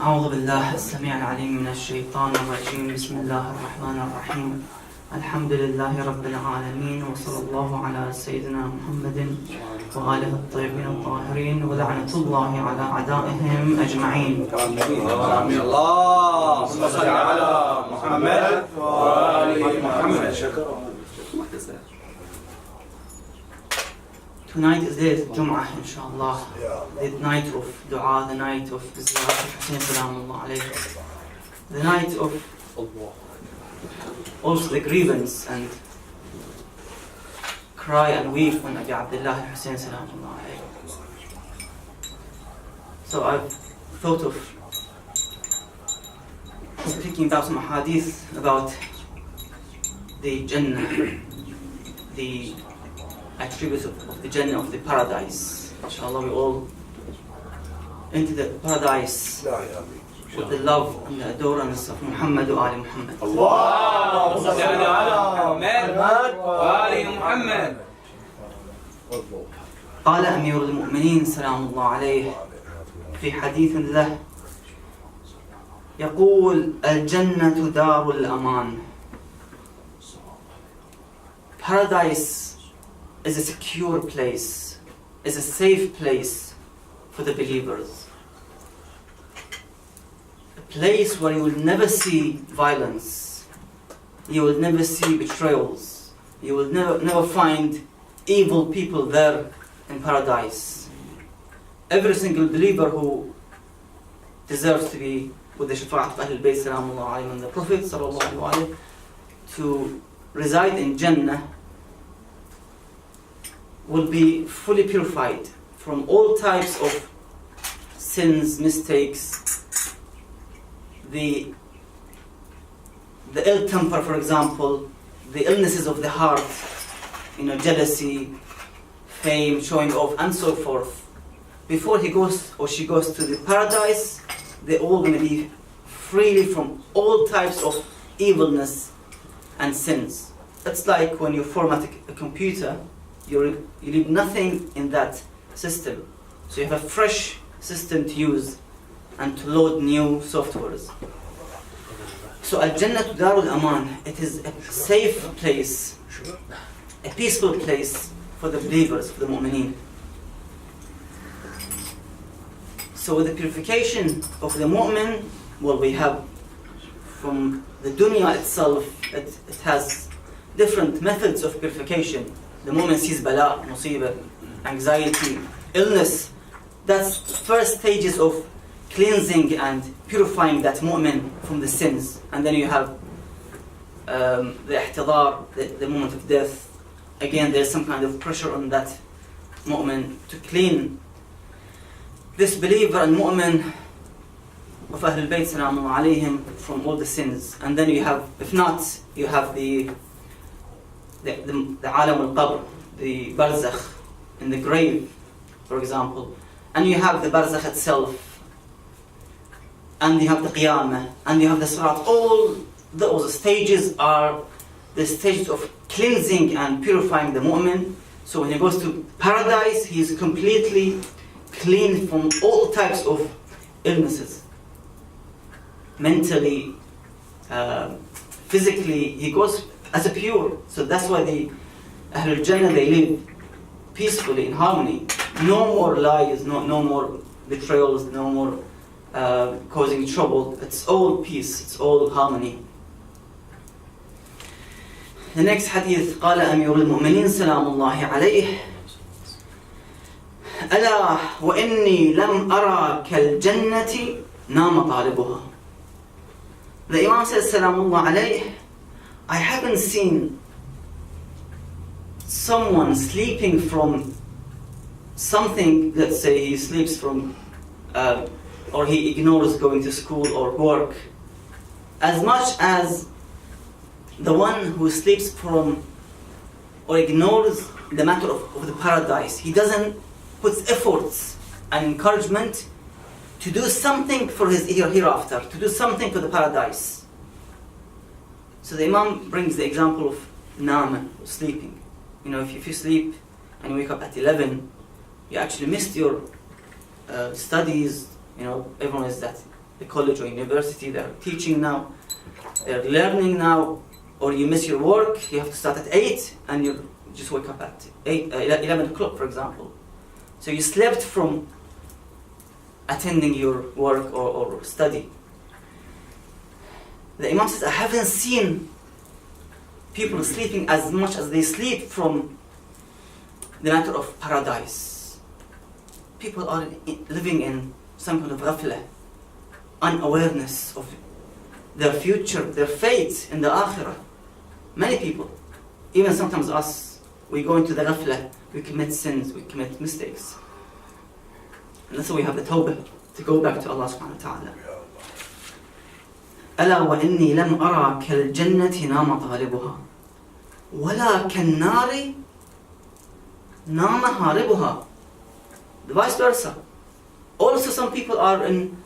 أعوذ بالله السميع العليم من الشيطان الرجيم. بسم الله الرحمن الرحيم. الحمد لله رب العالمين، وصلى الله على سيدنا محمد وآله الطيبين الطاهرين، ولعنة الله على أعدائهم أجمعين. آمين. اللهم صل على محمد وآل محمد. Tonight is the Jum'ah, inshallah, the night of dua, the night of Ziyarat al-Hussein salamullah alayhi, the night of also the grievance and cry and weep on Abi Abdullah al-Hussein salamullah alayhi. So I've thought of speaking about some hadith about the Jannah, the attributes of the Jannah, of the paradise. Inshallah, we all into the paradise with the love and the adorance of Muhammad wa Ali Muhammad. اللهم صل على محمد وآل محمد. قال أمير المؤمنين سلام الله عليه في حديث له، يقول: الجنة دار الأمان. Paradise is a secure place, is a safe place for the believers. A place where you will never see violence, you will never see betrayals, you will never find evil people there in paradise. Every single believer who deserves to be with the Shafa'at of Ahlul Bayt Salamullah alayhim and the Prophet Sallallahu alayhi to reside in Jannah will be fully purified from all types of sins, mistakes, the ill temper, for example, the illnesses of the heart, jealousy, fame, showing off, and so forth. Before he goes or she goes to the paradise, they're all going to be free from all types of evilness and sins. It's like when you format a computer, you leave nothing in that system. So you have a fresh system to use and to load new softwares. So Al-Jannah Darul Aman, it is a safe place, a peaceful place for the believers, for the mu'mineen. So with the purification of the mu'min, well, we have from the dunya itself, it has different methods of purification. The mu'min sees bala, musibah, anxiety, illness. That's first stages of cleansing and purifying that mu'min from the sins. And then you have the ihtidar, the moment of death. Again, there's some kind of pressure on that mu'min to clean this believer and mu'min of Ahlul Bayt Salamullah alayhim from all the sins. And then you have, if not, you have the alam al-qabr, the barzakh in the grave, for example. And you have the barzakh itself. And you have the qiyamah. And you have the sirat. All those stages are the stages of cleansing and purifying the mu'min. So when he goes to paradise, he is completely clean from all types of illnesses. Mentally, physically, he goes as a pure. So that's why the Ahlul Jannah, they live peacefully, in harmony. No more lies, no more betrayals, no more causing trouble. It's all peace, it's all harmony. The next hadith, قال أمير المؤمنين سلام الله عليه: ألا وإني لم أرى كالجنة نام طالبها. The Imam says Salamullah alayh, I haven't seen someone sleeping from something, let's say he sleeps from or he ignores going to school or work, as much as the one who sleeps from or ignores the matter of the paradise. He doesn't put efforts and encouragement to do something for his hereafter, to do something for the paradise. So the Imam brings the example of nama, sleeping. If you sleep and you wake up at 11, you actually missed your studies. Everyone is that the college or university, they're teaching now, they're learning now, or you miss your work, you have to start at 8 and you just wake up at 11 o'clock, for example. So you slept from attending your work or study. The Imam says, I haven't seen people sleeping as much as they sleep from the matter of paradise. People are living in some kind of ghafla, unawareness of their future, their fate in the akhirah. Many people, even sometimes us, we go into the ghafla, we commit sins, we commit mistakes. And that's why we have the tawbah, to go back to Allah subhanahu wa ta'ala. ألا وإني لم أرى كالجنة نام طالبها ولا كالنار نام هاربها. The vice versa. Also some people are in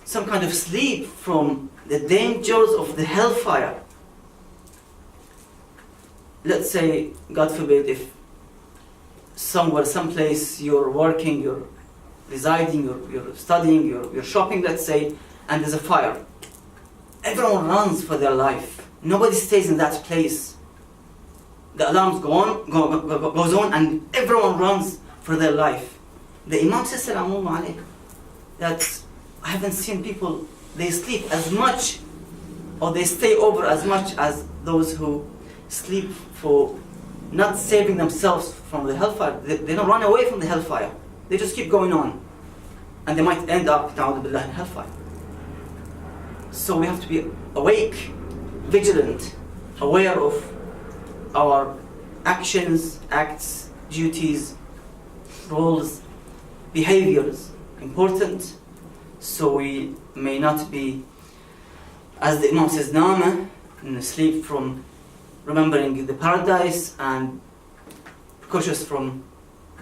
some kind of sleep from the dangers of the hellfire. Let's say, God forbid, if somewhere, someplace you're working, you're residing, you're studying, you're shopping, let's say, and there's a fire. Everyone runs for their life. Nobody stays in that place. The alarms goes on, and everyone runs for their life. The Imam says, that I haven't seen people, they sleep as much, or they stay over as much as those who sleep for not saving themselves from the hellfire. They don't run away from the hellfire. They just keep going on. And they might end up, ta'awudu billah, in hellfire. So we have to be awake, vigilant, aware of our actions, acts, duties, roles, behaviors, important, so we may not be, as the Imam says, nama, in sleep from remembering the paradise, and cautious from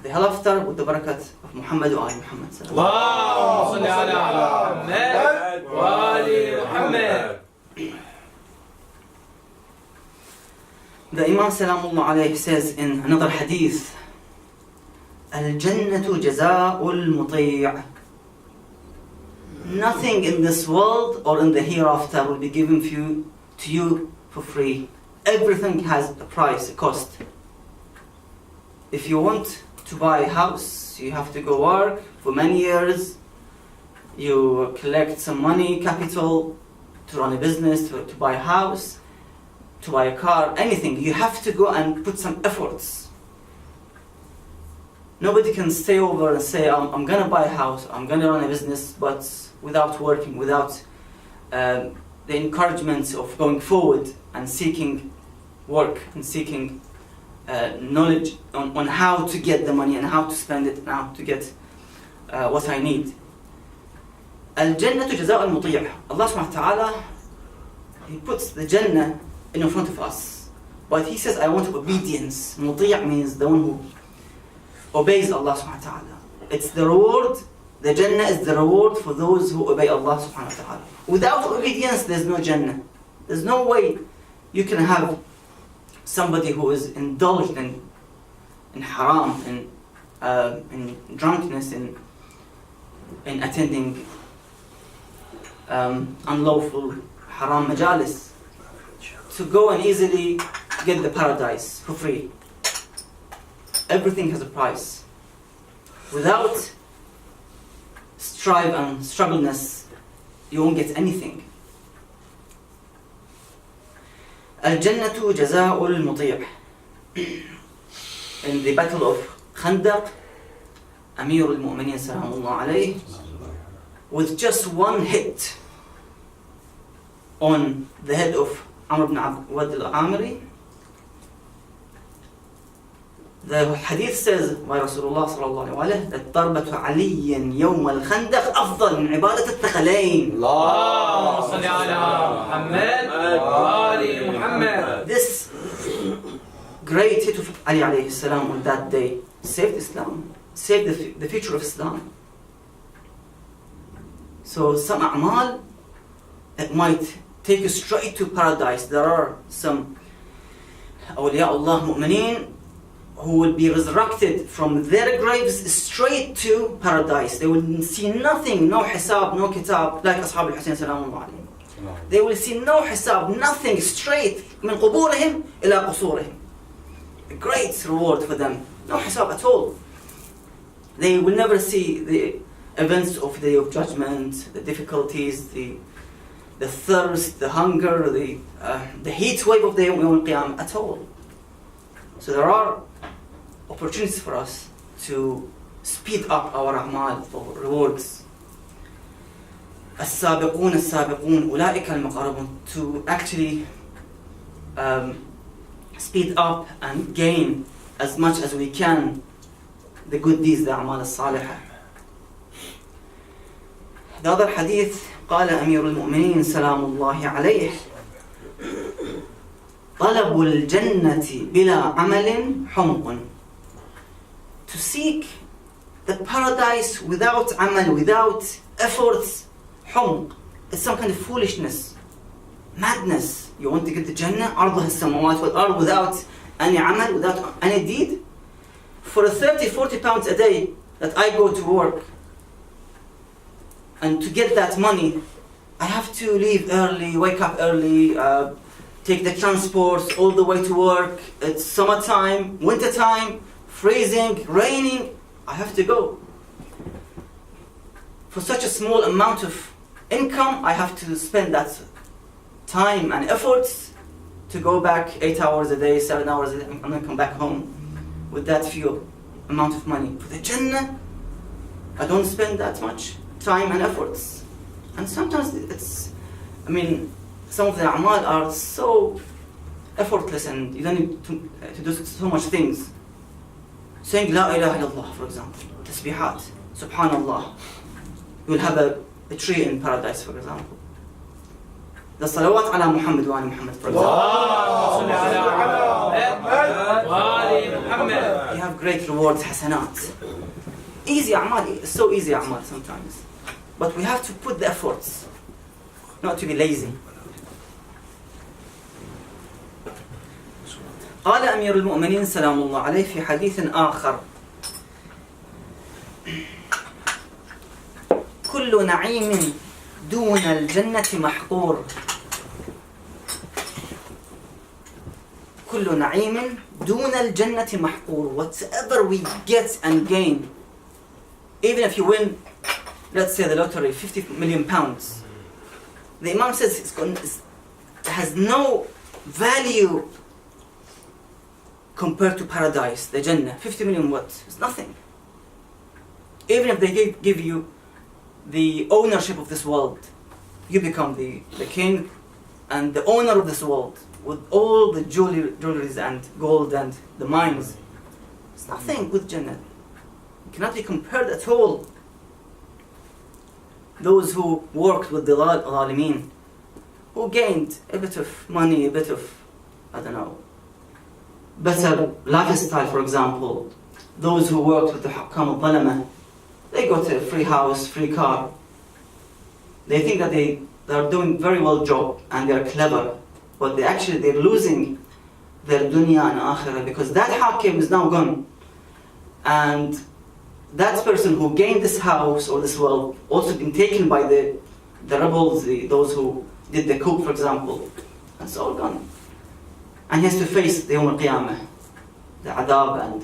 the hereafter, with the barakat of Muhammad wa Ali Muhammad. Allahumma salli ala Muhammad wa Ali Muhammad. The Imam Salamullah alayhi says in another hadith, Al-Jannatu jaza'ul muti'. Nothing in this world or in the hereafter will be given to you for free. Everything has a price, a cost. If you want to buy a house, you have to go work for many years. You collect some money, capital, to run a business, to buy a house, to buy a car, anything. You have to go and put some efforts. Nobody can stay over and say, I'm going to buy a house, I'm going to run a business, but without working, without the encouragement of going forward and seeking work and seeking knowledge on how to get the money and how to spend it and how to get what I need. Al-Jannatu jaza'u al-muti'. Allah subhanahu wa ta'ala, He puts the Jannah in front of us. But He says, I want obedience. Muti' means the one who obeys Allah subhanahu wa ta'ala. It's the reward, the Jannah is the reward for those who obey Allah subhanahu wa ta'ala. Without obedience, there's no Jannah. There's no way you can have somebody who is indulged in haram, in drunkenness, in attending unlawful haram majalis, to go and easily get the paradise for free. Everything has a price. Without strive and struggleness, you won't get anything. Al-Jannatu jaza'ul muti'. In the battle of Khandaq, Amir al-Mu'mineen salamullah alayhi, with just one hit on the head of Amr ibn Abd al-Amiri, the hadith says by Rasulullah sallallahu alayhi wa that ضربة علي يوم الخندق أفضل من عبادة الثقلين. اللهم صل على محمد وآل محمد. This great hit of Ali alayhi salam on that day saved Islam, saved the future of Islam. So some a'mal that might take you straight to paradise. There are some awliya Allah mu'mineen who will be resurrected from their graves straight to paradise. They will see nothing, no hisab, no kitab, like Ashab al-Hussein salamullah alayhim. They will see no hisab, nothing, straight من قبورهم إلى قصورهم. A great reward for them. No hisab at all. They will never see the events of the Day of Judgment, the difficulties, the thirst, the hunger, the heat wave of the Yawm al-Qiyamah at all. So there are opportunities for us to speed up our a'mal, our rewards. السابقون السابقون أولئك المقربون, to actually speed up and gain as much as we can the good deeds, the أعمال الصالحة. The other hadith, قال أمير المؤمنين سلام الله عليه طلب الجنة بلا عمل حمق. To seek the paradise without amal, without efforts, حمق. It's some kind of foolishness, madness. You want to get the Jannah, عرضها السماوات والأرض, without any amal, without any deed? For 30-40 pounds a day that I go to work, and to get that money, I have to leave early, wake up early, take the transport all the way to work. It's summertime, wintertime, freezing, raining. I have to go. For such a small amount of income, I have to spend that time and efforts to go back 8 hours a day, 7 hours a day, and then come back home with that few amount of money. For the Jannah, I don't spend that much time and efforts. And sometimes some of the a'mal are so effortless and you don't need to do so much things. Saying La ilaha illallah, for example, tasbihat, subhanallah. You will have a tree in paradise, for example. The salawat ala Muhammad wa ala Muhammad, for example. You have great rewards, hasanat. Easy a'mal, it's so easy a'mal sometimes. But we have to put the efforts, not to be lazy. قال أمير المؤمنين سلام الله عليه في حديث آخر كل نعيم دون الجنة محقور. كل نعيم دون الجنة محقور. Whatever we get and gain, even if you win, let's say the lottery, 50 million pounds, the Imam says it has no value compared to paradise, the Jannah. 50 million what? It's nothing. Even if they give you the ownership of this world, you become the king and the owner of this world with all the jewelries and gold and the mines. It's nothing with Jannah. It cannot be compared at all. Those who worked with the Zalimeen, who gained a bit of money, a bit of, better lifestyle, for example. Those who worked with the Hukam al-Zalama, they got a free house, free car. They think that they are doing very well job and they're clever, but they're losing their dunya and akhirah, because that hakim is now gone. And that person who gained this house or this wealth also been taken by the rebels, those who did the coup, for example. And it's all gone. And he has to face the Yawm al-Qiyamah, the adab and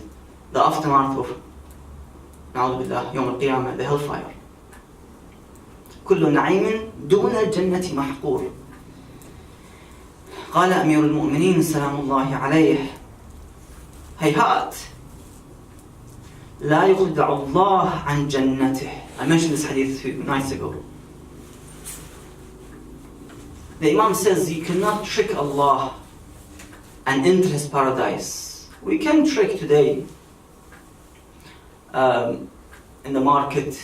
the aftermath of Yawm al-Qiyamah, the hellfire. كل نعيم دون الجنة محقور. قال أمير المؤمنين سلام الله عليه هيهات لا يخدع الله عن جنته. I mentioned this hadith a few nights ago. The Imam says you cannot trick Allah and enter His paradise. We can trick today in the market,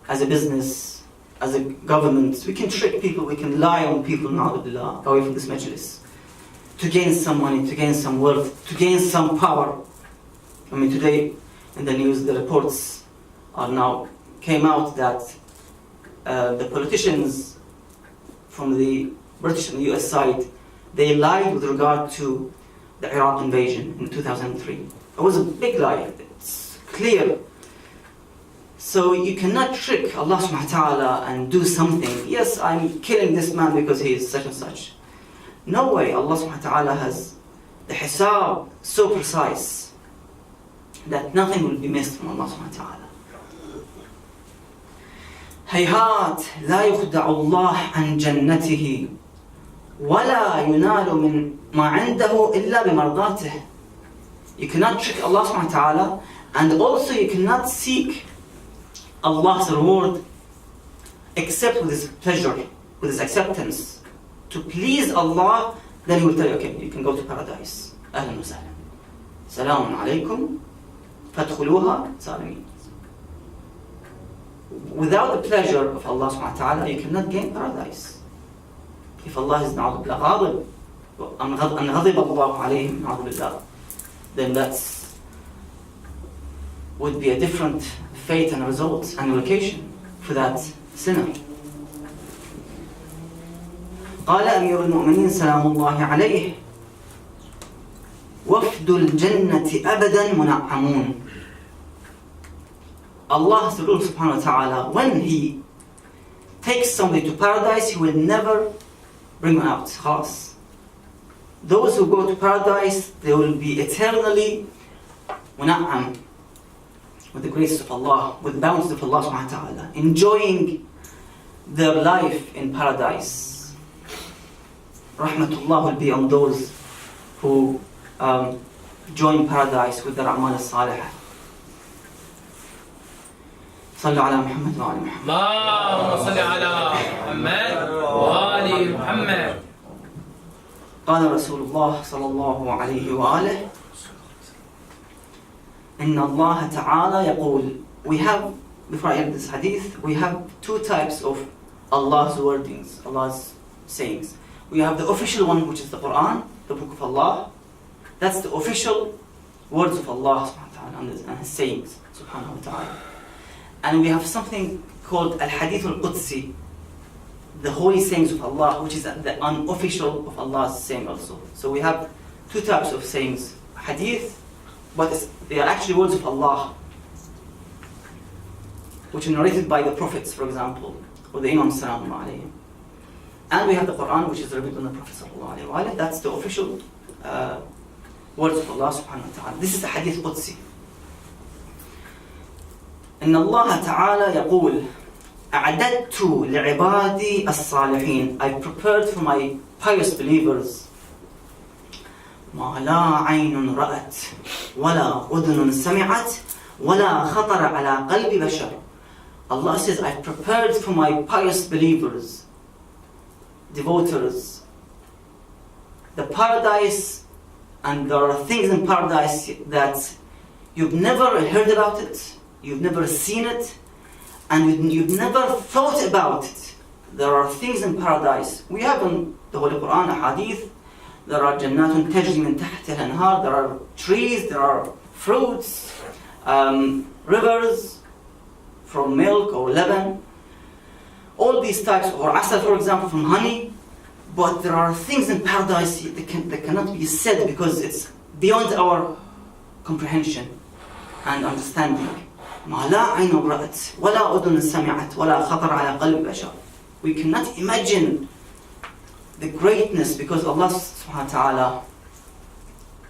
as a business, as a government. We can trick people, we can lie on people, na'udullah, away from this majlis, to gain some money, to gain some wealth, to gain some power. Today in the news, the reports came out that the politicians from the British and the US side, they lied with regard to the Iraq invasion in 2003. It was a big lie. It's clear. So you cannot trick Allah subhanahu wa ta'ala and do something. Yes, I'm killing this man because he is such and such. No way. Allah subhanahu wa ta'ala has the hisab so precise that nothing will be missed from Allah subhanahu wa ta'ala. هيهات لا يخدع الله عن جنته ولا ينال من ما عنده إلا بمرضاته. You cannot trick Allah subhanahu wa ta'ala, and also you cannot seek Allah's reward except with His pleasure, with His acceptance. To please Allah, then He will tell you, okay, you can go to paradise. أهلا وسهلا. سلام عليكم فادخلوها سالمين. Without the pleasure of Allah subhanahu wa ta'ala, you cannot gain paradise. If Allah is نعوذ بالله غاضب, أن غضب الله عليهم نعوذ بالله, then that's would be a different fate and result and location for that sinner. قال أمير المؤمنين سلام الله عليه وفد الجنة أبدا منعمون. Allah subhanahu wa ta'ala, when He takes somebody to paradise, He will never bring them out. خلاص. Those who go to paradise, they will be eternally muna'am, with the grace of Allah, with the bounty of Allah subhanahu wa ta'ala, enjoying their life in paradise. Rahmatullah will be on those who join paradise with their a'mal as-salihah. صلوا على محمد وآل محمد. اللهم صل على محمد وآل محمد. قال رسول الله صلى الله عليه وآله إن الله تعالى يقول. We have, before I end this hadith, we have two types of Allah's wordings, Allah's sayings. We have the official one, which is the Quran, the book of Allah. That's the official words of Allah subhanahu wa ta'ala and His sayings subhanahu wa ta'ala. And we have something called Al-Hadith Al-Qudsi, the holy sayings of Allah, which is the unofficial of Allah's saying also. So we have two types of sayings, hadith, but they are actually words of Allah, which are narrated by the prophets, for example, or the Imam sallallahu alayhi. And we have the Quran, which is revealed on the Prophet sallallahu alayhi. That's the official words of Allah subhanahu wa ta'ala. This is the Hadith Qudsi. إن الله تعالى يقول أعددت لعبادي الصالحين. I prepared for my pious believers ما لا عين رأت ولا أذن سمعت ولا خطر على قلب بشر. Allah says, I prepared for my pious believers, devoters, the paradise, and there are things in paradise that you've never heard about it, you've never seen it, and you've never thought about it. There are things in paradise. We have in the Holy Quran a hadith. There are jannatun tajri min tahtiha al-anhar. There are trees, there are fruits, rivers from milk or lebanon. All these types, or asal, for example, from honey. But there are things in paradise that cannot be said because it's beyond our comprehension and understanding. ما لا عين رأت ولا أذن سمعت ولا خطر على قلب بشر. We cannot imagine the greatness because Allah subhanahu wa ta'ala,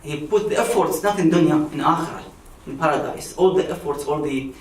He put the efforts not in dunya, in akhirah, in paradise. All the efforts, all the